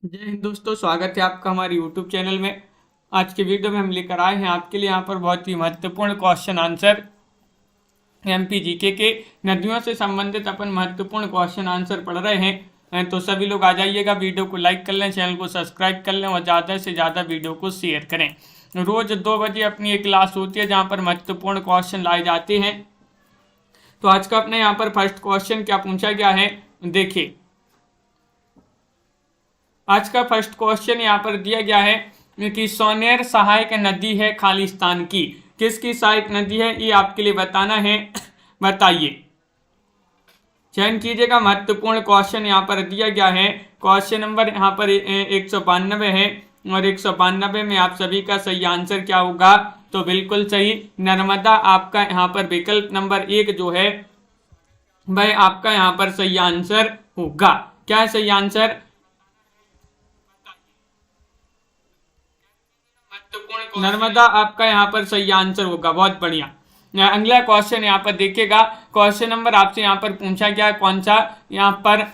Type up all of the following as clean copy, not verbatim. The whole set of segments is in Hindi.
जय हिंद दोस्तों, स्वागत है आपका हमारे YouTube चैनल में। आज के वीडियो में हम लेकर आए हैं आपके लिए यहाँ पर बहुत ही महत्वपूर्ण क्वेश्चन आंसर एमपी जीके के नदियों से संबंधित अपन महत्वपूर्ण क्वेश्चन आंसर पढ़ रहे हैं। तो सभी लोग आ जाइएगा, वीडियो को लाइक कर लें, चैनल को सब्सक्राइब कर लें और ज़्यादा से ज़्यादा वीडियो को शेयर करें। रोज़ 2 बजे अपनी एक क्लास होती है जहाँ पर महत्वपूर्ण क्वेश्चन लाए जाते हैं। तो आज का अपने यहाँ पर फर्स्ट क्वेश्चन क्या पूछा गया है, देखिए। आज का फर्स्ट क्वेश्चन यहाँ पर दिया गया है कि सोनेर सहायक नदी है खालिस्तान की, किसकी सहायक नदी है ये आपके लिए बताना है। बताइए, चयन कीजिएगा। महत्वपूर्ण क्वेश्चन यहाँ पर दिया गया है। क्वेश्चन नंबर यहाँ पर 192 है और 192 में आप सभी का सही आंसर क्या होगा, तो बिल्कुल सही नर्मदा आपका यहाँ पर विकल्प नंबर 1 जो है वह आपका यहाँ पर सही आंसर होगा। क्या है सही आंसर? नर्मदा आपका यहाँ पर सही आंसर होगा। बहुत बढ़िया। अगला क्वेश्चन यहाँ पर देखिएगा। क्वेश्चन नंबर आपसे यहाँ पर पूछा गया है, कौन सा यहाँ पर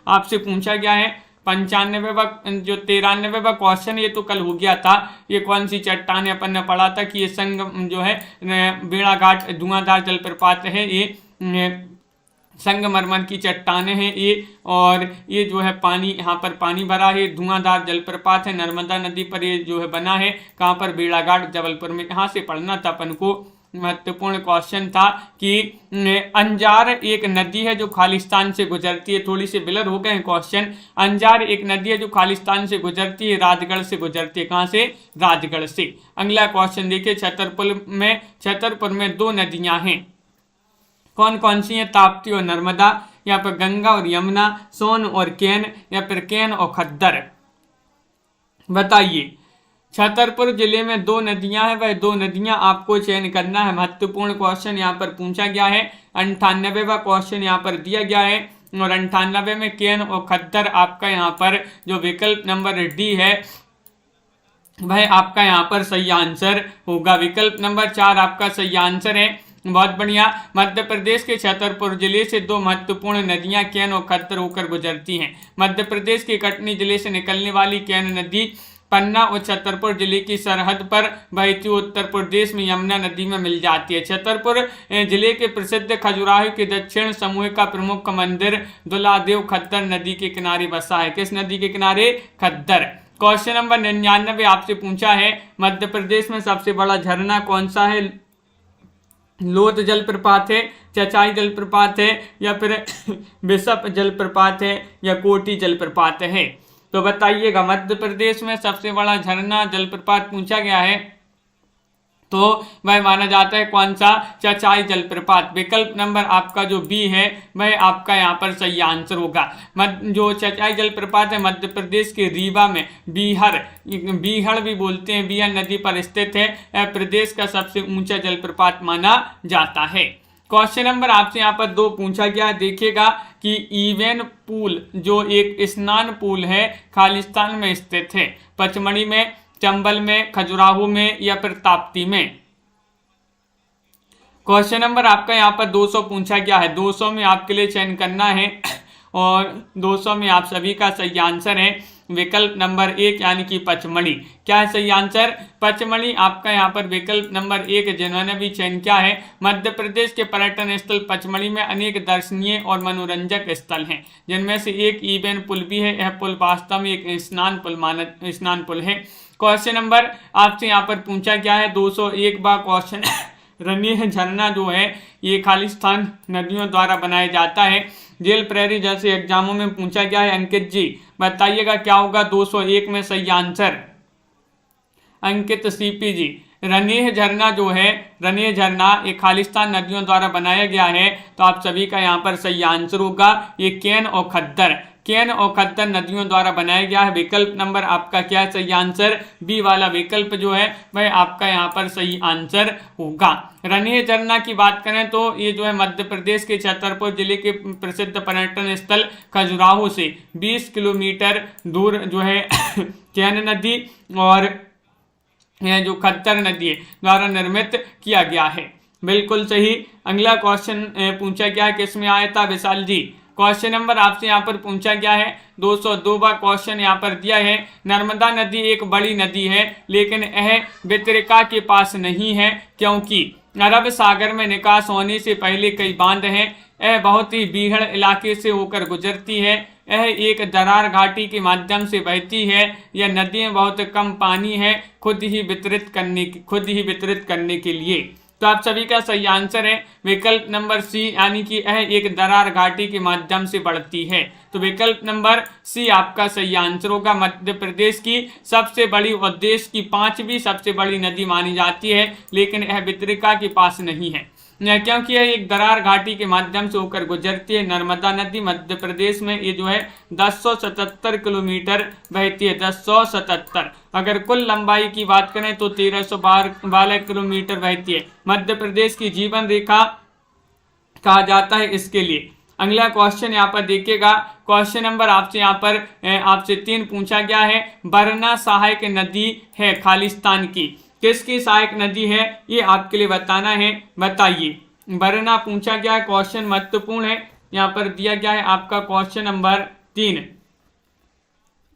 आपसे पूछा गया है 95वां जो 93वां क्वेश्चन, ये तो कल हो गया था। ये कौन सी चट्टान अपन ने पढ़ा था कि ये संगम जो है बेड़ाघाट धुआंधार जलप्रपात है, ये संगमरमर की चट्टानें हैं ये, और ये जो है पानी, यहाँ पर पानी भरा है, धुआंधार जलप्रपात है, नर्मदा नदी पर ये जो है बना है। कहाँ पर? बेड़ाघाट जबलपुर में। यहाँ से पढ़ना था अपन को। महत्वपूर्ण क्वेश्चन था कि अंजार एक नदी है जो खालिस्तान से गुजरती है। थोड़ी सी बिलर हो गए हैं क्वेश्चन। अंजार एक नदी है जो खालिस्तान से गुजरती है, राजगढ़ से गुजरती है। कहाँ से? राजगढ़ से। अगला क्वेश्चन देखिए। छतरपुर में 2 नदियां हैं, कौन कौन सी है? ताप्ती और नर्मदा, या फिर गंगा और यमुना, सोन और केन, या फिर केन और खद्दर। बताइए। छतरपुर जिले में 2 नदियां हैं, वह 2 नदियां आपको चयन करना है। महत्वपूर्ण क्वेश्चन यहाँ पर पूछा गया है। 98वां क्वेश्चन यहाँ पर दिया गया है और 98 में केन और खद्दर आपका यहाँ पर जो विकल्प नंबर डी है वह आपका यहाँ पर सही आंसर होगा। विकल्प नंबर 4 आपका सही आंसर है। बहुत बढ़िया। मध्य प्रदेश के छतरपुर जिले से 2 महत्वपूर्ण नदियां केन और खद्दर होकर गुजरती हैं। मध्य प्रदेश के कटनी जिले से निकलने वाली केन नदी पन्ना और छतरपुर जिले की सरहद पर बहती उत्तर प्रदेश में यमुना नदी में मिल जाती है। छतरपुर जिले के प्रसिद्ध खजुराहो के दक्षिण समूह का प्रमुख मंदिर दुलादेव खद्दर नदी के किनारे बसा है। किस नदी के किनारे? खद्दर। क्वेश्चन नंबर 99 आपसे पूछा है, मध्य प्रदेश में सबसे बड़ा झरना कौन सा है? लोत जलप्रपात है, चचाई जलप्रपात है, या फिर बिशप जलप्रपात है, या कोटी जलप्रपात है? तो बताइएगा। मध्य प्रदेश में सबसे बड़ा झरना जलप्रपात पूछा गया है तो वह माना जाता है कौन सा? चचाई जलप्रपात। विकल्प नंबर आपका जो बी है वह आपका यहाँ पर सही आंसर होगा। जो चचाई जलप्रपात है मध्य प्रदेश के रीवा में बीहड़ भी बोलते हैं, बीहड़ नदी पर स्थित है। प्रदेश का सबसे ऊंचा जलप्रपात माना जाता है। क्वेश्चन नंबर आपसे यहाँ पर 2 पूछा गया है। देखिएगा कि ईवेन पूल जो एक स्नान पूल है खालिस्तान में स्थित है, पचमढ़ी में, चंबल में, खजुराहो में, या फिर ताप्ती में? क्वेश्चन नंबर आपका यहाँ पर 200 पूछा गया है। 200 में आपके लिए चयन करना है और 200 में आप सभी का सही आंसर है विकल्प नंबर 1 यानी कि पचमढ़ी। क्या है सही आंसर? पचमढ़ी आपका यहाँ पर विकल्प नंबर 1 जिन्होंने भी चयन किया है। मध्य प्रदेश के पर्यटन स्थल पचमढ़ी में अनेक दर्शनीय और मनोरंजक स्थल हैं, जिनमें से एक ईवेन पुल भी है। यह पुल वास्तव में एक स्नान पुल है। क्वेश्चन नंबर आपसे यहाँ पर पूछा गया है 201वां क्वेश्चन। रनीह झरना जो है ये खालिस्तान नदियों द्वारा बनाया जाता है। जेल प्रेरी जैसे एग्जामों में पूछा गया है। अंकित जी बताइएगा क्या होगा 201 में सही आंसर? अंकित सीपी जी, रनीह झरना जो है, रनीह झरना ये खालिस्तान नदियों द्वारा बनाया गया है। तो आप सभी का यहाँ पर सही आंसर होगा ये केन और खद्दर नदियों द्वारा बनाया गया है। विकल्प नंबर आपका क्या है सही आंसर? बी वाला विकल्प जो है वह आपका यहाँ पर सही आंसर होगा। रनीह झरना की बात करें तो ये जो है मध्य प्रदेश के छतरपुर जिले के प्रसिद्ध पर्यटन स्थल खजुराहो से 20 किलोमीटर दूर जो है केन नदी और यह जो खद्दर नदी है द्वारा निर्मित किया गया है। बिल्कुल सही। अगला क्वेश्चन पूछा गया है, किसमें आया था विशाल जी? क्वेश्चन नंबर आपसे यहाँ पर पूछा गया है 202वां क्वेश्चन यहाँ पर दिया है। नर्मदा नदी एक बड़ी नदी है लेकिन यह वितरिका के पास नहीं है क्योंकि अरब सागर में निकास होने से पहले कई बांध हैं। यह बहुत ही बीहड़ इलाके से होकर गुजरती है। यह एक दरार घाटी के माध्यम से बहती है। यह नदी में बहुत कम पानी है खुद ही वितरित करने के लिए। तो आप सभी का सही आंसर है विकल्प नंबर सी, यानी कि यह एक दरार घाटी के माध्यम से बढ़ती है। तो विकल्प नंबर सी आपका सही आंसर होगा। मध्य प्रदेश की सबसे बड़ी और देश की 5वीं सबसे बड़ी नदी मानी जाती है लेकिन यह वितरिका के पास नहीं है क्योंकि यह एक दरार घाटी के माध्यम से होकर गुजरती है। नर्मदा नदी मध्य प्रदेश में ये जो है 1077 किलोमीटर बहती है, 1077। अगर कुल लंबाई की बात करें तो 1312 किलोमीटर बहती है। मध्य प्रदेश की जीवन रेखा कहा जाता है इसके लिए। अगला क्वेश्चन यहाँ पर देखिएगा। क्वेश्चन नंबर आपसे यहाँ पर आपसे 3 पूछा गया है। बरना सहायक नदी है खालिस्तान की, किसकी सहायक नदी है ये आपके लिए बताना है। बताइए। बरना पूछा गया है, क्वेश्चन महत्वपूर्ण है। यहाँ पर दिया गया है आपका क्वेश्चन नंबर 3,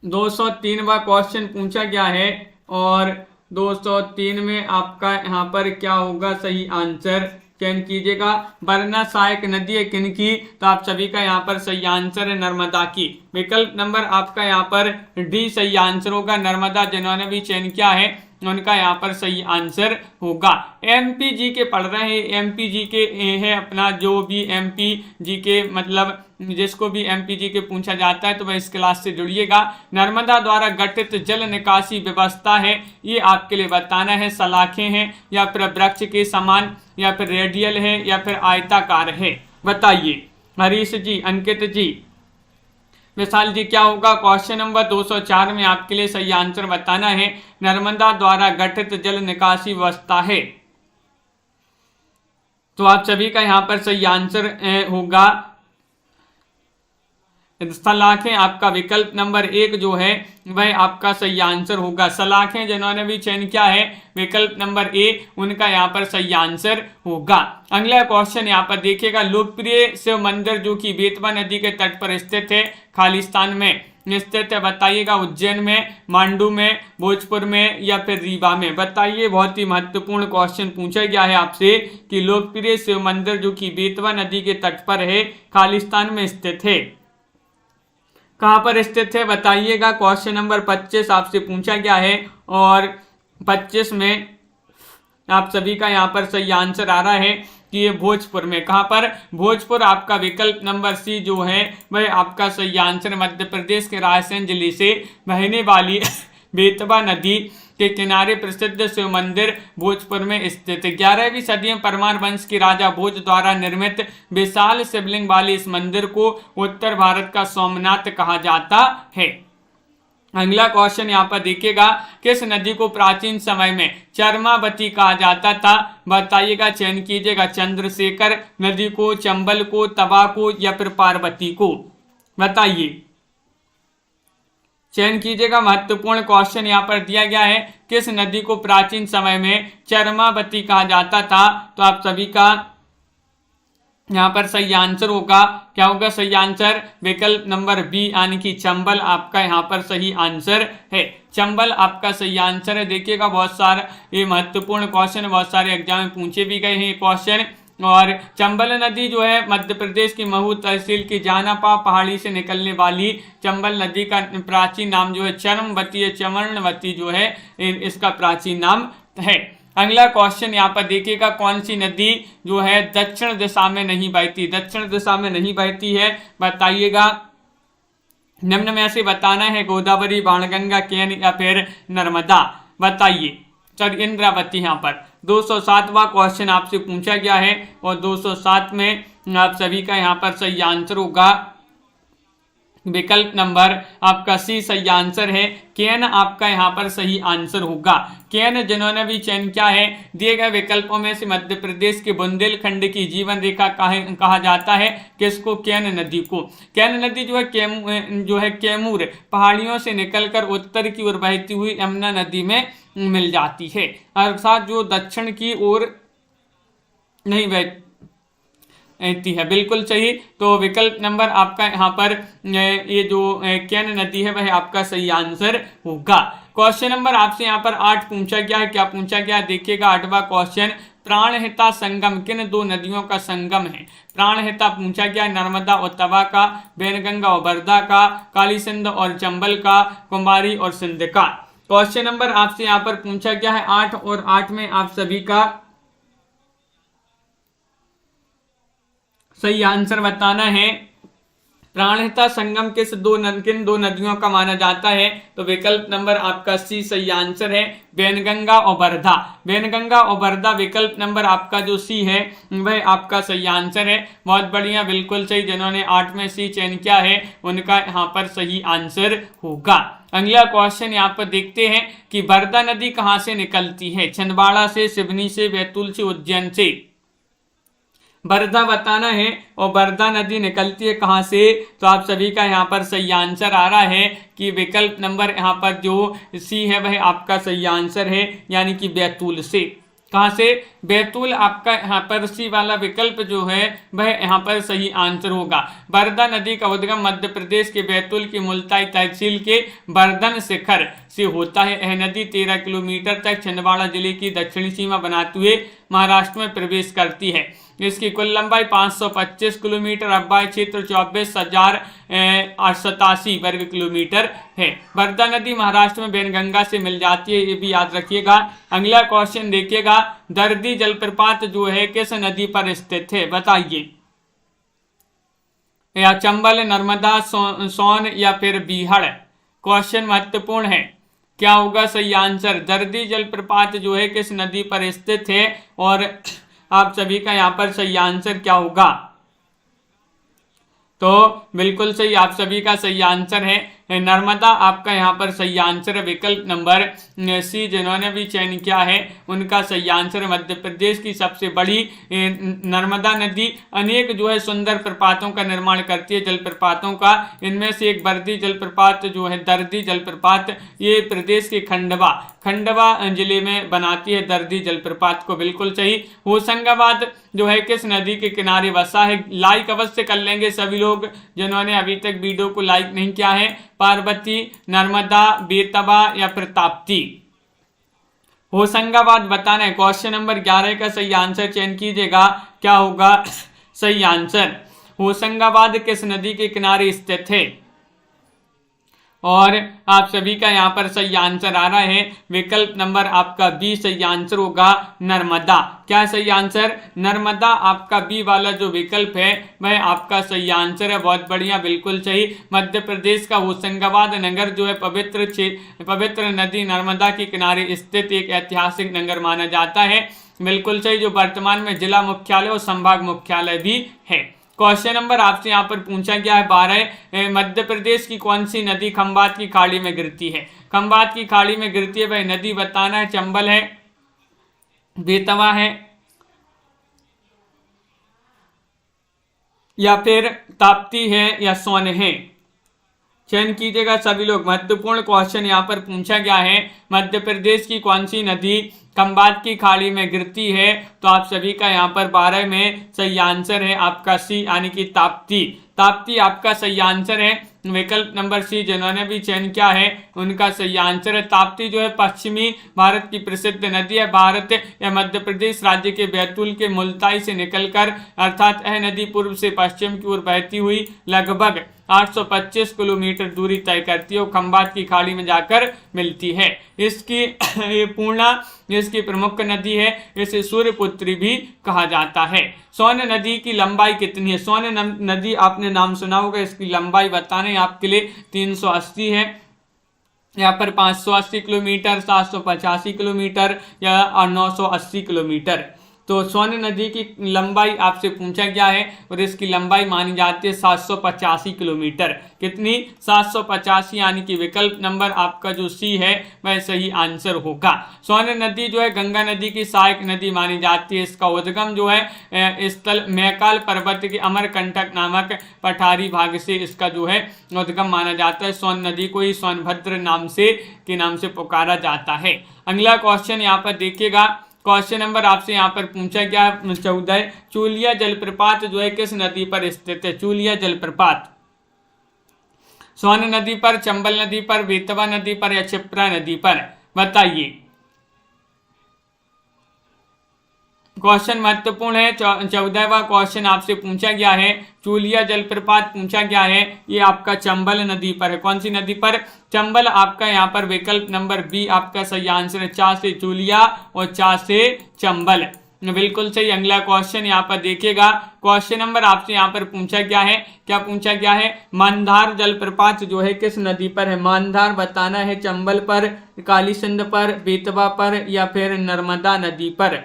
203वां क्वेश्चन पूछा गया है और 203 में आपका यहाँ पर क्या होगा सही आंसर, चयन कीजिएगा। बरना सहायक नदी है किनकी, तो आप सभी का यहाँ पर सही आंसर है नर्मदा की। विकल्प नंबर आपका यहाँ पर डी सही आंसर होगा। नर्मदा जिन्होंने भी चयन किया है उनका यहाँ पर सही आंसर होगा। एमपी जी के पढ़ रहे हैं, एमपी जी के है अपना, जो भी एमपी जी के मतलब जिसको भी एमपी जी के पूछा जाता है तो वह इस क्लास से जुड़िएगा। नर्मदा द्वारा गठित जल निकासी व्यवस्था है ये आपके लिए बताना है। सलाखें हैं या फिर वृक्ष के समान या फिर रेडियल है या फिर आयताकार है, बताइए। हरीश जी, अंकित जी, विशाल जी, क्या होगा। क्वेश्चन नंबर 204 में आपके लिए सही आंसर बताना है। नर्मदा द्वारा गठित जल निकासी व्यवस्था है। तो आप सभी का यहाँ पर सही आंसर होगा सलाखें। आपका विकल्प नंबर 1 जो है वह आपका सही आंसर होगा। सलाखें जिन्होंने भी चयन किया है विकल्प नंबर ए, उनका यहाँ पर सही आंसर होगा। अगला क्वेश्चन यहाँ पर देखिएगा। लोकप्रिय शिव मंदिर जो कि बेतवा नदी के तट पर स्थित है, खालिस्तान में स्थित है, बताइएगा। उज्जैन में, मांडू में, भोजपुर में या फिर रीवा में, बताइए। बहुत ही महत्वपूर्ण क्वेश्चन पूछा गया है आपसे कि लोकप्रिय शिव मंदिर जो कि बेतवा नदी के तट पर है, खालिस्तान में स्थित है, कहाँ पर स्थित है, बताइएगा। क्वेश्चन नंबर 25 आपसे पूछा गया है और 25 में आप सभी का यहाँ पर सही आंसर आ रहा है कि ये भोजपुर में। कहाँ पर, भोजपुर। आपका विकल्प नंबर सी जो है वह आपका सही आंसर। मध्य प्रदेश के रायसेन जिले से बहने वाली बेतवा नदी के किनारे प्रसिद्ध शिव मंदिर भोजपुर में स्थित है। 11वीं सदी में परमार वंश के राजा भोज द्वारा निर्मित विशाल शिवलिंग वाले इस मंदिर को उत्तर भारत का सोमनाथ कहा जाता है। अगला क्वेश्चन यहाँ पर देखिएगा। किस नदी को प्राचीन समय में चरमावती कहा जाता था, बताइएगा। चयन कीजिएगा। चंद्रशेखर नदी को, चंबल को, तवा को या फिर पार्वती को, बताइए। चयन कीजिएगा। महत्वपूर्ण क्वेश्चन यहाँ पर दिया गया है। किस नदी को प्राचीन समय में चरमावती कहा जाता था, तो आप सभी का यहाँ पर सही आंसर होगा। क्या होगा सही आंसर, विकल्प नंबर बी, यानी कि चंबल आपका यहाँ पर सही आंसर है। चंबल आपका सही आंसर है। देखिएगा बहुत सारा ये महत्वपूर्ण क्वेश्चन, बहुत सारे एग्जाम में पूछे भी गए हैं क्वेश्चन। और चंबल नदी जो है मध्य प्रदेश की महू तहसील की जानापा पहाड़ी से निकलने वाली चंबल नदी का प्राचीन नाम जो है चरमवती है, चवर्णवती जो है इसका प्राचीन नाम है। अगला क्वेश्चन यहाँ पर देखिएगा। कौन सी नदी जो है दक्षिण दिशा में नहीं बहती, दक्षिण दिशा में नहीं बहती है, बताइएगा। निम्न में से बताना है। गोदावरी, बाणगंगा, केन या फिर नर्मदा, बताइए। चल इंद्रावती। यहाँ पर 207वां क्वेश्चन आपसे पूछा गया है और 207 में आप सभी का यहाँ पर सही आंसर होगा विकल्प नंबर आपका सी सही आंसर है। केन आपका यहाँ पर सही आंसर होगा। केन जिन्होंने भी चयन किया है, दिए गए विकल्पों में से मध्य प्रदेश के बुंदेलखंड की जीवन रेखा कहा जाता है किसको, केन नदी को। केन नदी जो है कैमूर पहाड़ियों से निकलकर उत्तर की ओर बहती हुई यमुना नदी में मिल जाती है, अर्थात जो दक्षिण की ओर नहीं बहती। रहती है, बिल्कुल सही। तो विकल्प नंबर आपका यहाँ पर ये जो केन नदी है वह आपका सही आंसर होगा। क्वेश्चन नंबर आपसे यहाँ पर 8 पूछा गया है। क्या पूछा गया है देखिएगा 8वां क्वेश्चन, प्राणहिता संगम किन दो नदियों का संगम है? प्राणहिता पूछा गया नर्मदा और तवा का, वैनगंगा और वर्धा का, काली सिंध और चंबल का, कुमारी और सिंध का। क्वेश्चन नंबर आपसे यहाँ पर पूछा गया है 8 और 8 में आप सभी का सही आंसर बताना है। प्राणहिता संगम किन दो नदियों का माना जाता है? तो विकल्प नंबर आपका सी सही आंसर है, वैनगंगा और वर्धा। वैनगंगा और वर्धा विकल्प नंबर आपका जो सी है वह आपका सही आंसर है। बहुत बढ़िया, बिल्कुल सही। जिन्होंने 8 में सी चयन किया है उनका यहाँ पर सही आंसर होगा। अगला क्वेश्चन यहाँ पर देखते हैं कि वर्धा नदी कहाँ से निकलती है? छिंदवाड़ा से, सिवनी से, बैतूल से, उज्जैन से। वर्धा बताना है और वर्धा नदी निकलती है कहाँ से? तो आप सभी का यहाँ पर सही आंसर आ रहा है कि विकल्प नंबर यहाँ पर जो सी है वह आपका सही आंसर है, यानी कि बैतूल से। कहाँ से? बैतूल आपका यहाँ पर सी वाला विकल्प जो है वह यहाँ पर सही आंसर होगा। वर्धा नदी का उद्गम मध्य प्रदेश के बैतूल की मुल्ताई तहसील के वर्धन शिखर से होता है। यह नदी 13 किलोमीटर तक छिंदवाड़ा जिले की दक्षिणी सीमा बनाते हुए महाराष्ट्र में प्रवेश करती है। इसकी कुल लंबाई 525 किलोमीटर, अब्बाई क्षेत्र 24,087 वर्ग किलोमीटर है। वर्धा नदी महाराष्ट्र में वैनगंगा से मिल जाती है, ये भी याद रखिएगा। अगला क्वेश्चन देखिएगा, दर्दी जलप्रपात जो है किस नदी पर स्थित है? बताइए। या चंबल, नर्मदा, सोन या फिर बीहड़? क्वेश्चन महत्वपूर्ण है, क्या होगा सही आंसर? दर्दी जलप्रपात जो है किस नदी पर स्थित है? और आप सभी का यहाँ पर सही आंसर क्या होगा? तो बिल्कुल सही, आप सभी का सही आंसर है नर्मदा। आपका यहाँ पर सही आंसर है विकल्प नंबर सी। जिन्होंने भी चयन किया है उनका सही आंसर है। मध्य प्रदेश की सबसे बड़ी नर्मदा नदी अनेक जो है सुंदर प्रपातों का निर्माण करती है, जलप्रपातों का। इनमें से एक बर्दी जलप्रपात जो है, दर्दी जलप्रपात, ये प्रदेश के खंडवा जिले में बनाती है दर्दी जलप्रपात को, बिल्कुल सही। होशंगाबाद जो है किस नदी के किनारे बसा है? लाइक अवश्य कर लेंगे सभी लोग जिन्होंने अभी तक वीडियो को लाइक नहीं किया है। पार्वती, नर्मदा, बेतवा या फिर ताप्ती? होशंगाबाद बताना है। क्वेश्चन नंबर 11 का सही आंसर चयन कीजिएगा, क्या होगा सही आंसर? होशंगाबाद किस नदी के किनारे स्थित है? और आप सभी का यहाँ पर सही आंसर आ रहा है विकल्प नंबर आपका बी सही आंसर होगा, नर्मदा। क्या सही आंसर? नर्मदा। आपका बी वाला जो विकल्प है वह आपका सही आंसर है। बहुत बढ़िया, बिल्कुल सही। मध्य प्रदेश का होशंगाबाद नगर जो है पवित्र नदी नर्मदा के किनारे स्थित एक ऐतिहासिक नगर माना जाता है, बिल्कुल सही, जो वर्तमान में जिला मुख्यालय और संभाग मुख्यालय भी है। क्वेश्चन नंबर आपसे यहाँ पर पूछा गया है 12, मध्य प्रदेश की कौन सी नदी खंबात की खाड़ी में गिरती है? खंबात की खाड़ी में गिरती है वह नदी बताना है। चंबल है, बेतवा है या फिर ताप्ती है या सोन है? चयन कीजिएगा सभी लोग। महत्वपूर्ण क्वेश्चन यहाँ पर पूछा गया है, मध्य प्रदेश की कौन सी नदी खंबात की खाड़ी में गिरती है? तो आप सभी का यहाँ पर 12 में सही आंसर है आपका सी, यानी कि ताप्ती। ताप्ती आपका सही आंसर है विकल्प नंबर सी। जिन्होंने भी चयन किया है उनका सही आंसर है। ताप्ती जो है पश्चिमी भारत की प्रसिद्ध नदी है। भारत या मध्य प्रदेश राज्य के बैतूल के मुल्ताई से निकलकर, अर्थात यह नदी पूर्व से पश्चिम की ओर बहती हुई लगभग 825 किलोमीटर दूरी तय करती है और खंबात की खाड़ी में जाकर मिलती है। इसकी ये पूर्णा इसकी प्रमुख नदी है, इसे सूर्यपुत्री भी कहा जाता है। सोन नदी की लंबाई कितनी है? सोन नदी आपने नाम सुना होगा, इसकी लंबाई बताने आपके लिए 380 है, यहाँ पर 580 किलोमीटर, 785 किलोमीटर या 980 किलोमीटर। तो सोन नदी की लंबाई आपसे पूछा गया है और इसकी लंबाई मानी जाती है 785 किलोमीटर। कितनी? 785, यानी कि विकल्प नंबर आपका जो सी है वह सही आंसर होगा। सोन नदी जो है गंगा नदी की सहायक नदी मानी जाती है। इसका उद्गम जो है स्थल मैकाल पर्वत के अमरकंटक नामक पठारी भाग से इसका जो है उद्गम माना जाता है। सोन नदी को ही सोनभद्र नाम से पुकारा जाता है। अगला क्वेश्चन यहाँ पर देखिएगा, क्वेश्चन नंबर आपसे यहाँ पर पूछा गया है 14, चूलिया जलप्रपात जो है किस नदी पर स्थित है? चूलिया जलप्रपात सोन नदी पर, चंबल नदी पर, बेतवा नदी पर या क्षिप्रा नदी पर? बताइए। क्वेश्चन महत्वपूर्ण है। 14वां क्वेश्चन आपसे पूछा गया है, चूलिया जलप्रपात पूछा गया है, ये आपका चंबल नदी पर है। कौन सी नदी पर? चंबल। आपका यहाँ पर विकल्प नंबर बी आपका सही आंसर है। चा से चूलिया और चा से चंबल, बिल्कुल सही। अगला क्वेश्चन यहाँ पर देखिएगा। क्वेश्चन नंबर आपसे यहाँ पर पूछा गया है, क्या पूछा गया है? मानधार जलप्रपात जो है किस नदी पर है? मानधार बताना है, चंबल पर, काली सिंध पर, बेतवा पर या फिर नर्मदा नदी पर?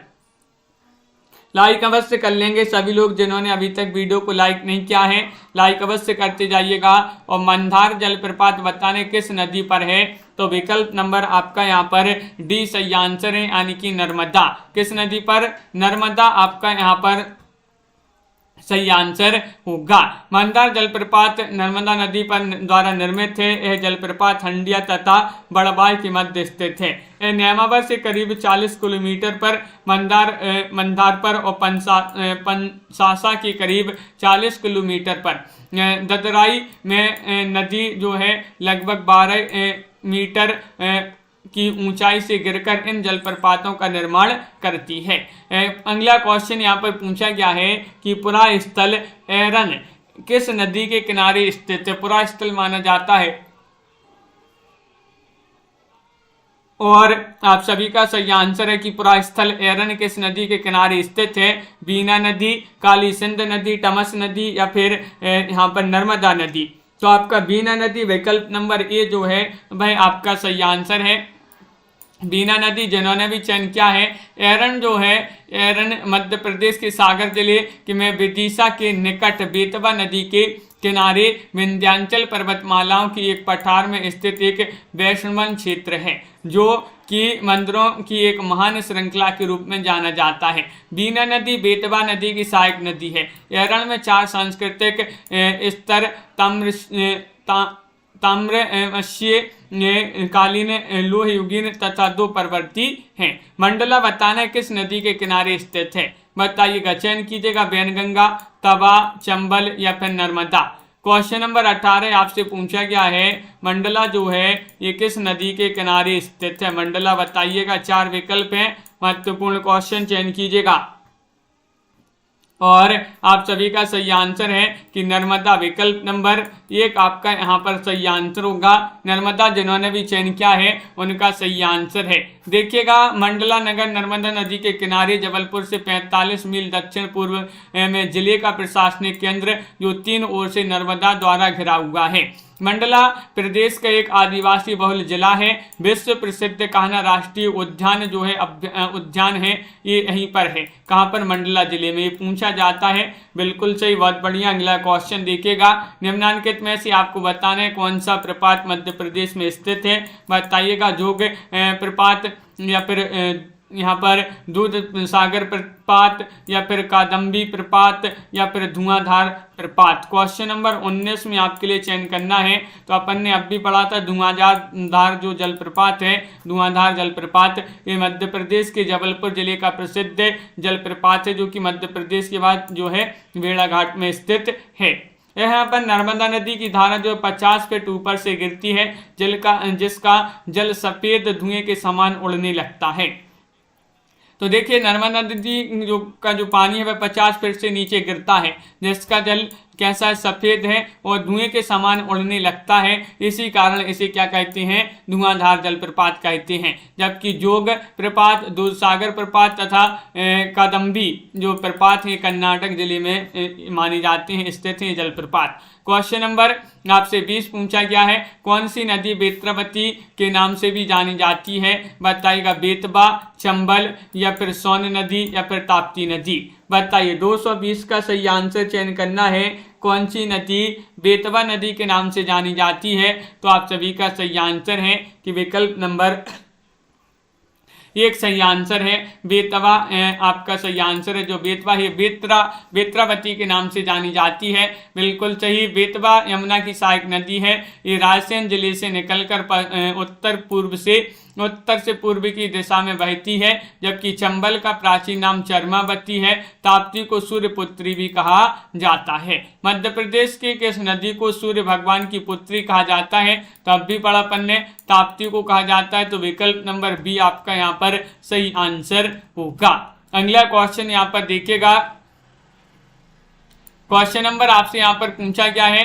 लाइक अवश्य कर लेंगे सभी लोग जिन्होंने अभी तक वीडियो को लाइक नहीं किया है, लाइक अवश्य करते जाइएगा। और मंदार जलप्रपात बताने किस नदी पर है? तो विकल्प नंबर आपका यहाँ पर डी सही आंसर है, यानी कि नर्मदा। किस नदी पर? नर्मदा आपका यहाँ पर सही आंसर होगा। मंदार जलप्रपात नर्मदा नदी पर द्वारा निर्मित है। यह जलप्रपात हंडिया तथा बड़बाई के मध्य स्थित है। यह न्यामावर से करीब 40 किलोमीटर पर मंदार पर और पंसासा के करीब 40 किलोमीटर पर। ददराई में नदी जो है लगभग 12 मीटर की ऊंचाई से गिरकर इन जलप्रपातों का निर्माण करती है। अगला क्वेश्चन यहाँ पर पूछा गया है कि पुरा स्थल एरन किस नदी के किनारे स्थित है? पुरा स्थल माना जाता है और आप सभी का सही आंसर है कि पुरा स्थल एरन किस नदी के किनारे स्थित है? बीना नदी, काली सिंध नदी, टमस नदी या फिर यहाँ पर नर्मदा नदी? तो आपका बीना नदी विकल्प नंबर ए जो है भाई आपका सही आंसर है। बीना नदी जिन्होंने भी चयन किया है। एरन जो है, एरन मध्य प्रदेश के सागर जिले में विदिशा के निकट बेतवा नदी के किनारे विंध्याचल पर्वतमालाओं की एक पठार में स्थित एक वैष्णवन क्षेत्र है, जो कि मंदिरों की एक महान श्रृंखला के रूप में जाना जाता है। बीना नदी बेतवा नदी की सहायक नदी है। एरन में 4 सांस्कृतिक स्तर ताम्रमशीय, कालीन, लोह युगीन तथा 2 परवर्ती हैं। मंडला बताना किस नदी के किनारे स्थित है? बताइएगा, चयन कीजिएगा। वैनगंगा, तवा, चंबल या फिर नर्मदा? क्वेश्चन नंबर 18 आपसे पूछा गया है, मंडला जो है ये किस नदी के किनारे स्थित है? मंडला बताइएगा। 4 विकल्प हैं, महत्वपूर्ण क्वेश्चन, चयन कीजिएगा। और आप सभी का सही आंसर है कि नर्मदा। विकल्प नंबर 1 आपका यहाँ पर सही आंसर होगा। नर्मदा जिन्होंने भी चयन किया है उनका सही आंसर है। देखिएगा, मंडला नगर नर्मदा नदी के किनारे जबलपुर से 45 मील दक्षिण पूर्व में जिले का प्रशासनिक केंद्र जो 3 ओर से नर्मदा द्वारा घिरा हुआ है। मंडला प्रदेश का एक आदिवासी बहुल जिला है। विश्व प्रसिद्ध कान्हा राष्ट्रीय उद्यान जो है उद्यान है ये यहीं पर है। कहाँ पर? मंडला जिले में। ये पूछा जाता है। बिल्कुल सही, बहुत बढ़िया। अगला क्वेश्चन देखिएगा, निम्नलिखित में से आपको बताना है कौन सा प्रपात मध्य प्रदेश में स्थित है? बताइएगा। जोग प्रपात या फिर यहाँ पर दूध सागर प्रपात या फिर कादम्बी प्रपात या फिर धुआंधार प्रपात? क्वेश्चन नंबर 19 में आपके लिए चयन करना है। तो अपन ने अब भी पढ़ा था धुआंधार जो जलप्रपात है, धुआंधार जलप्रपात, ये मध्य प्रदेश के जबलपुर जिले का प्रसिद्ध जलप्रपात है, जो कि मध्य प्रदेश के बाद जो है भेड़ाघाट में स्थित है। यहाँ पर नर्मदा नदी की धारा जो 50 फीट ऊपर से गिरती है, जिसका जल सफेद धुएं के समान उड़ने लगता है। तो देखिए, नर्मदा नदी का जो पानी है वह 50 फीट से नीचे गिरता है, जिसका जल कैसा है? सफेद है और धुएं के समान उड़ने लगता है। इसी कारण इसे क्या कहते हैं? धुआंधार जलप्रपात कहते हैं। जबकि जोग प्रपात, दूधसागर प्रपात तथा कादम्बी जो प्रपात है कर्नाटक जिले में माने जाते हैं, स्थित है जलप्रपात। क्वेश्चन नंबर आपसे 20 पूछा गया है, कौन सी नदी बेत्रवती के नाम से भी जानी जाती है? बताइएगा। बेतवा, चंबल या फिर सोन नदी या फिर ताप्ती नदी? बताइए। 220 का सही आंसर चयन करना है। कौन सी नदी बेतवा नदी के नाम से जानी जाती है? तो आप सभी का सही आंसर है कि विकल्प नंबर एक सही आंसर है। बेतवा आपका सही आंसर है। जो बेतवा है बेत्रावती के नाम से जानी जाती है। बिल्कुल सही। बेतवा यमुना की सहायक नदी है। ये रायसेन जिले से निकलकर उत्तर से पूर्व की दिशा में बहती है, जबकि चंबल का प्राचीन नाम चरमावती है। ताप्ती को सूर्यपुत्री भी कहा जाता है। मध्य प्रदेश की किस नदी को सूर्य भगवान की पुत्री कहा जाता है? तो अब भी पढ़ा पन्ने, ताप्ती को कहा जाता है। तो विकल्प नंबर बी आपका यहाँ पर सही आंसर होगा। अगला क्वेश्चन यहाँ पर देखिएगा। क्वेश्चन नंबर आपसे यहाँ पर पूछा गया है,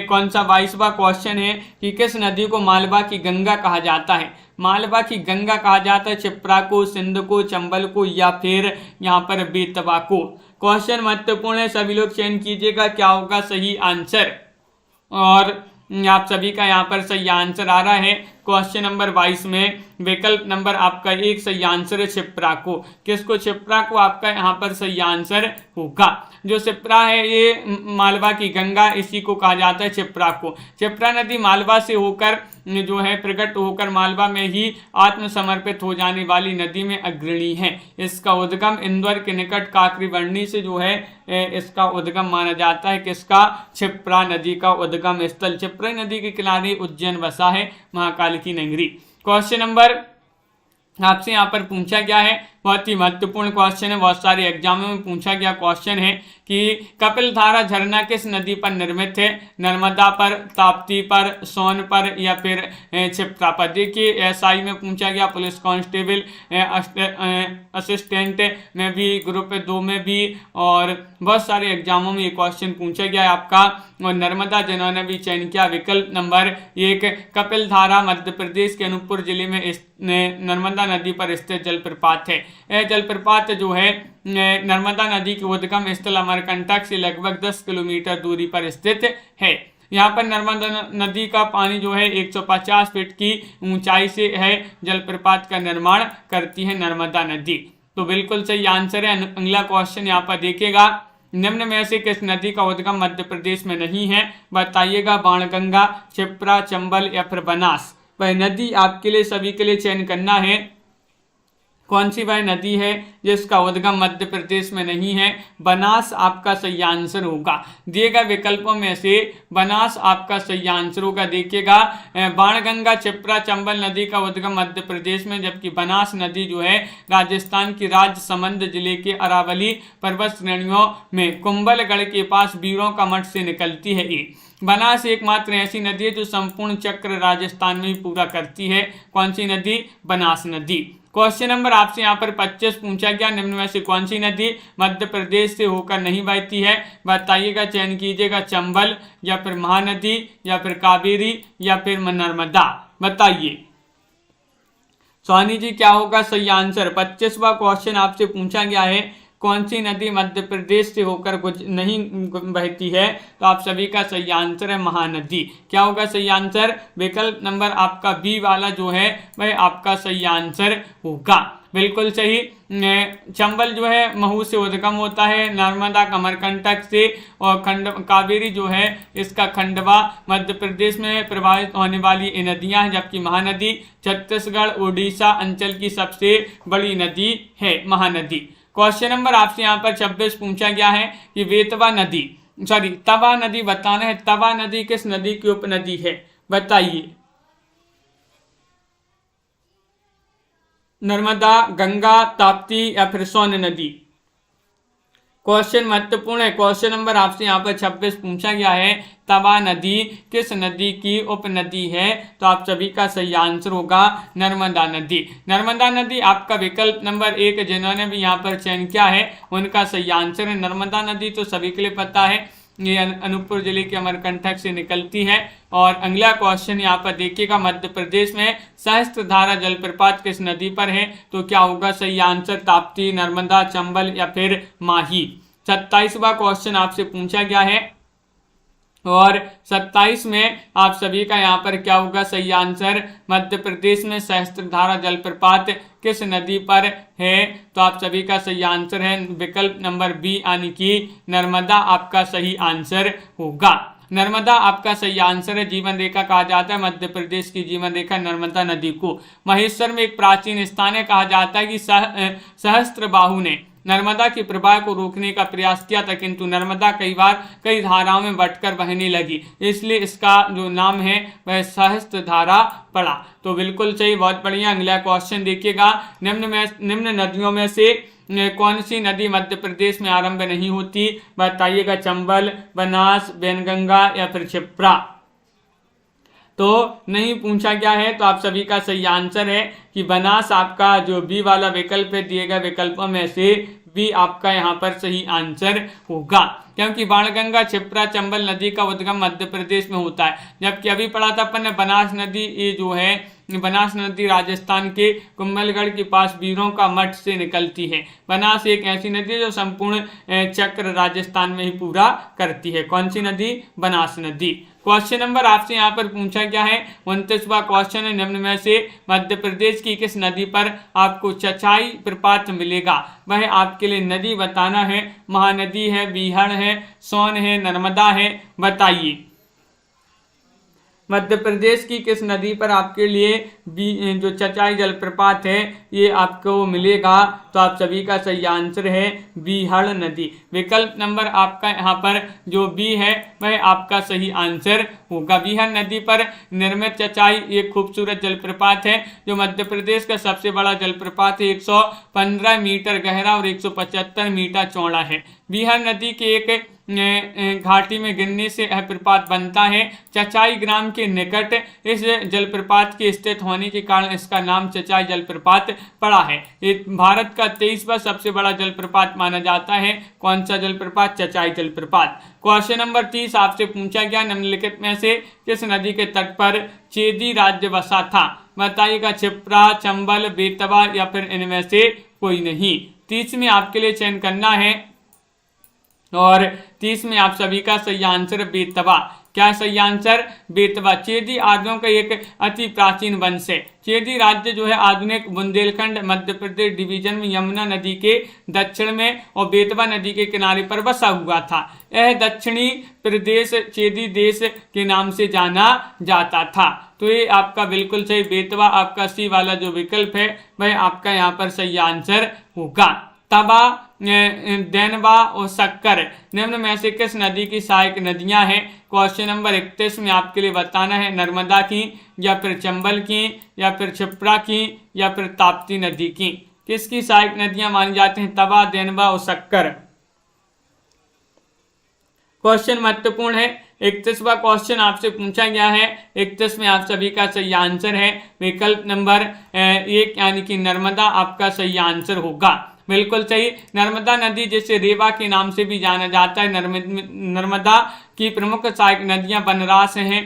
कौन सा 22वां क्वेश्चन है कि किस नदी को मालवा की गंगा कहा जाता है? मालवा की गंगा कहा जाता है क्षिप्रा को, सिंध को, चंबल को या फिर यहाँ पर बेतवा को। क्वेश्चन महत्वपूर्ण है, सभी लोग चयन कीजिएगा क्या होगा सही आंसर। और आप सभी का यहाँ पर सही आंसर आ रहा है। क्वेश्चन नंबर 22 में विकल्प नंबर आपका एक सही आंसर है क्षिप्रा को। किसको? क्षिप्रा को आपका यहाँ पर सही आंसर होगा। जो क्षिप्रा है ये मालवा की गंगा, इसी को कहा जाता है क्षिप्रा को। क्षिप्रा नदी मालवा से होकर जो है प्रकट होकर मालवा में ही आत्मसमर्पित हो जाने वाली नदी में अग्रणी है। इसका उद्गम इंदौर के निकट काकरीबरनी से जो है इसका उद्गम माना जाता है। किसका? क्षिप्रा नदी का उद्गम स्थल क्षिप्रा नदी के किनारे उज्जैन बसा है, महाकाल की नगरी। क्वेश्चन नंबर आपसे यहाँ पर पूछा गया है, बहुत ही महत्वपूर्ण क्वेश्चन है, बहुत सारे एग्जामों में पूछा गया क्वेश्चन है कि कपिलधारा झरना किस नदी पर निर्मित है? नर्मदा पर, ताप्ती पर, सोन पर या फिर क्षिप्रा पर। देखिए एसआई में पूछा गया, पुलिस कांस्टेबल असिस्टेंट में भी, ग्रुप 2 में भी, और बहुत सारे एग्जामों में ये क्वेश्चन पूछा गया है आपका। और नर्मदा जिन्होंने भी चयन किया विकल्प नंबर 1। कपिलधारा मध्य प्रदेश के अनूपपुर जिले में नर्मदा नदी पर स्थित जलप्रपात है। यह जलप्रपात जो है नर्मदा नदी के उद्गम स्थल अमरकंटक से लगभग 10 किलोमीटर दूरी पर स्थित है। यहाँ पर नर्मदा नदी का पानी जो है 150 फीट की ऊंचाई से है जलप्रपात का निर्माण करती है नर्मदा नदी। तो बिल्कुल सही आंसर है। अगला क्वेश्चन यहाँ पर देखिएगा, निम्न में से किस नदी का उद्गम मध्य प्रदेश में नहीं है? बताइएगा। बाणगंगा, क्षिप्रा, चंबल या फिर बनास। वह नदी आपके लिए सभी के लिए चयन करना है। कौन सी वह नदी है जिसका उद्गम मध्य प्रदेश में नहीं है? बनास आपका सही आंसर होगा। दिए गए विकल्पों में से बनास आपका सही आंसर होगा। देखिएगा, बाणगंगा, क्षिप्रा, चंबल नदी का उद्गम मध्य प्रदेश में, जबकि बनास नदी जो है राजस्थान की राजसमंद जिले के अरावली पर्वत श्रेणियों में कुंभलगढ़ के पास वीरों का मठ से निकलती है। बनास एकमात्र ऐसी नदी है जो संपूर्ण चक्र राजस्थान में ही पूरा करती है। कौन सी नदी? बनास नदी। क्वेश्चन नंबर आपसे यहाँ पर 25 पूछा गया, निम्न में से कौन सी नदी मध्य प्रदेश से होकर नहीं बहती है? बताइएगा, चयन कीजिएगा। चंबल या फिर महानदी या फिर कावेरी या फिर नर्मदा। बताइए सोनी जी क्या होगा सही आंसर। 25वां क्वेश्चन आपसे पूछा गया है, कौन सी नदी मध्य प्रदेश से होकर नहीं बहती है? तो आप सभी का सही आंसर है महानदी। क्या होगा सही आंसर? विकल्प नंबर आपका बी वाला जो है वह आपका सही आंसर होगा। बिल्कुल सही। चंबल जो है महू से उद्गम होता है, नर्मदा अमरकंटक से, और कावेरी जो है इसका खंडवा मध्य प्रदेश में प्रभावित होने वाली नदियां हैं, जबकि महानदी छत्तीसगढ़ उड़ीसा अंचल की सबसे बड़ी नदी है महानदी। क्वेश्चन नंबर आपसे यहाँ पर 26 पूछा गया है कि तवा नदी बताना है। तवा नदी किस नदी की उपनदी है? बताइए। नर्मदा, गंगा, ताप्ती या फिर सोन नदी। क्वेश्चन महत्वपूर्ण है। क्वेश्चन नंबर आपसे यहाँ पर 26 पूछा गया है, तवा नदी किस नदी की उपनदी है? तो आप सभी का सही आंसर होगा नर्मदा नदी। नर्मदा नदी आपका विकल्प नंबर 1 जिन्होंने भी यहाँ पर चयन किया है उनका सही आंसर है। नर्मदा नदी तो सभी के लिए पता है, ये अनूपपुर जिले के अमरकंटक से निकलती है। और अगला क्वेश्चन यहाँ पर देखिएगा, मध्य प्रदेश में सहस्त्रधारा जलप्रपात किस नदी पर है? तो क्या होगा सही आंसर? ताप्ती, नर्मदा, चंबल या फिर माही। 27वां क्वेश्चन आपसे पूछा गया है और 27 में आप सभी का यहाँ पर क्या होगा सही आंसर? मध्य प्रदेश में सहस्त्रधारा जलप्रपात किस नदी पर है? तो आप सभी का सही आंसर है विकल्प नंबर बी यानी कि नर्मदा आपका सही आंसर होगा। नर्मदा आपका सही आंसर है। जीवन रेखा कहा जाता है मध्य प्रदेश की जीवन रेखा नर्मदा नदी को। महेश्वर में एक प्राचीन स्थान है, कहा जाता है कि सहस्त्रबाहु ने नर्मदा के प्रवाह को रोकने का प्रयास किया था, किंतु नर्मदा कई बार कई धाराओं में बंटकर बहने लगी, इसलिए इसका जो नाम है वह सहस्त्र धारा पड़ा। तो बिल्कुल सही, बहुत बढ़िया। अगला क्वेश्चन देखिएगा, निम्न नदियों में से कौन सी नदी मध्य प्रदेश में आरंभ नहीं होती? बताइएगा। चंबल, बनास, वैनगंगा या फिर क्षिप्रा? तो नहीं पूछा गया है, तो आप सभी का सही आंसर है कि बनास आपका जो बी वाला विकल्प है, दिए गए विकल्पों में से बी आपका यहाँ पर सही आंसर होगा, क्योंकि बाणगंगा, क्षिप्रा, चंबल नदी का उद्गम मध्य प्रदेश में होता है। जबकि अभी पढ़ा था अपन ने बनास नदी, ये जो है बनास नदी राजस्थान के कुंभलगढ़ के पास वीरों का मठ से निकलती है। बनास एक ऐसी नदी है जो संपूर्ण चक्र राजस्थान में ही पूरा करती है। कौन सी नदी? बनास नदी। क्वेश्चन नंबर आपसे यहाँ पर पूछा गया है 29वां क्वेश्चन है, निम्न में से मध्य प्रदेश की किस नदी पर आपको चचाई प्रपात मिलेगा? वह आपके लिए नदी बताना है। महानदी है, बीहड़ है, सोन है, नर्मदा है? बताइए। मध्य प्रदेश की किस नदी पर आपके लिए जो चचाई जलप्रपात है ये आपको मिलेगा? तो आप सभी का सही आंसर है बीहड़ नदी। विकल्प नंबर आपका यहाँ पर जो बी है वह आपका सही आंसर होगा। बीहड़ नदी पर निर्मित चचाई एक खूबसूरत जलप्रपात है जो मध्य प्रदेश का सबसे बड़ा जलप्रपात है। 115 मीटर गहरा और 175 मीटर चौड़ा है। बीहड़ नदी के एक घाटी में गिरने से यह प्रपात बनता है। चचाई ग्राम के निकट इस जलप्रपात के स्थित होने के कारण इसका नाम चचाई जलप्रपात पड़ा है। ये भारत का 23वां सबसे बड़ा जलप्रपात माना जाता है। कौन सा जलप्रपात? चचाई जलप्रपात। क्वेश्चन नंबर 30 आपसे पूछा गया, निम्नलिखित में से किस नदी के तट पर चेदी राज्य बसा था? बताइएगा। क्षिप्रा, चंबल, बेतवा या फिर इनमें से कोई नहीं? 30 में आपके लिए चयन करना है और 30 में आप सभी का सही आंसर बेतवा। क्या सही आंसर? बेतवा। चेदी आर्यों का एक अति प्राचीन वंश है। चेदी राज्य जो है आधुनिक बुंदेलखंड मध्य प्रदेश डिवीजन में यमुना नदी के दक्षिण में और बेतवा नदी के किनारे पर बसा हुआ था। यह दक्षिणी प्रदेश चेदी देश के नाम से जाना जाता था। तो ये आपका बिल्कुल सही, बेतवा आपका सी वाला जो विकल्प है वह आपका यहाँ पर सही आंसर होगा। तवा, देनवा और शक्कर निम्न में से किस नदी की सहायक नदियां हैं? क्वेश्चन नंबर 31 में आपके लिए बताना है। नर्मदा की या फिर चंबल की या फिर क्षिप्रा की या फिर ताप्ती नदी की? किसकी सहायक नदियां मानी जाती हैं? तवा, देनवा और शक्कर। क्वेश्चन महत्वपूर्ण है। 31वां क्वेश्चन आपसे पूछा गया है। 31 में आप सभी का सही आंसर है विकल्प नंबर 1 यानी कि नर्मदा आपका सही आंसर होगा। बिल्कुल सही। नर्मदा नदी जिसे रेवा के नाम से भी जाना जाता है। नर्मदा की प्रमुख सहायक नदियां बनरास हैं,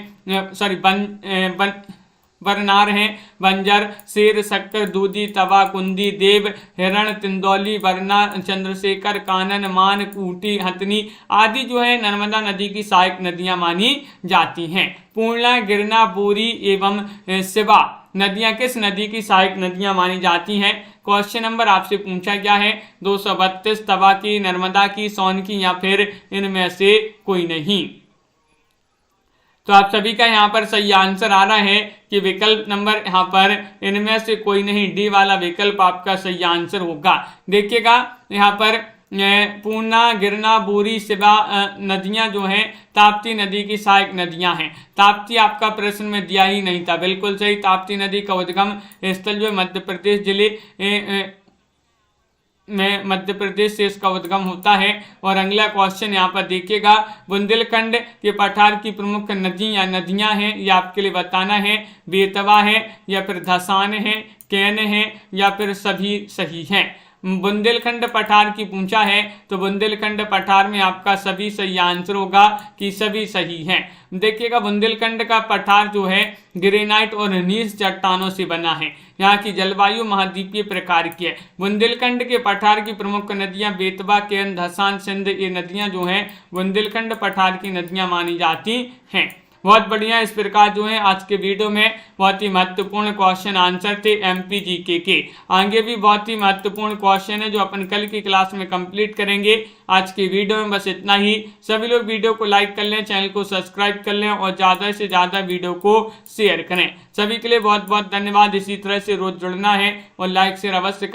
बरनार हैं, बंजर, शेर, शक्कर, दूधी, तवा, कुंदी, देव, हिरण, तिंदौली, वरना, चंद्रशेखर, कानन, मान, कूटी, हथनी आदि जो है नर्मदा नदी की सहायक नदियां मानी जाती हैं। पूर्णा, गिरना, बोरी एवं शिवा नदियां किस नदी की सहायक नदियां मानी जाती हैं? क्वेश्चन नंबर आपसे पूछा गया है 232 तवा की, नर्मदा की, सोन की या फिर इनमें से कोई नहीं? तो आप सभी का यहाँ पर सही आंसर आ रहा है कि विकल्प नंबर यहाँ पर इनमें से कोई नहीं, डी वाला विकल्प आपका सही आंसर होगा। देखिएगा यहाँ पर पूर्णा, गिरना, बोरी, शिवा नदियां जो हैं ताप्ती नदी की सहायक नदियां हैं। ताप्ती आपका प्रश्न में दिया ही नहीं था। बिल्कुल सही। ताप्ती नदी का उद्गम स्थल जो मध्य प्रदेश जिले में मध्य प्रदेश से इसका उद्गम होता है। और अगला क्वेश्चन यहाँ पर देखिएगा, बुंदेलखंड के पठार की प्रमुख नदी या नदियां हैं ये आपके लिए बताना है। बेतवा है या फिर धसान है, कैन है या फिर सभी सही हैं? बुंदेलखंड पठार की पूछा है तो बुंदेलखंड पठार में आपका सभी सही आंसर होगा कि सभी सही हैं। देखिएगा बुंदेलखंड का पठार जो है ग्रेनाइट और नीस चट्टानों से बना है। यहाँ की जलवायु महाद्वीपीय प्रकार की है। बुंदेलखंड के पठार की प्रमुख नदियां बेतवा, केन, धसान, सिंध ये नदियां जो हैं बुंदेलखंड पठार की नदियां मानी जाती हैं। बहुत बढ़िया। इस प्रकार जो है आज के वीडियो में बहुत ही महत्वपूर्ण क्वेश्चन आंसर थे एमपी जीके के। आगे भी बहुत ही महत्वपूर्ण क्वेश्चन है जो अपन कल की क्लास में कंप्लीट करेंगे। आज की वीडियो में बस इतना ही। सभी लोग वीडियो को लाइक कर लें, चैनल को सब्सक्राइब कर लें और ज़्यादा से ज़्यादा वीडियो को शेयर करें। सभी के लिए बहुत बहुत धन्यवाद। इसी तरह से रोज जुड़ना है और लाइक शेयर अवश्य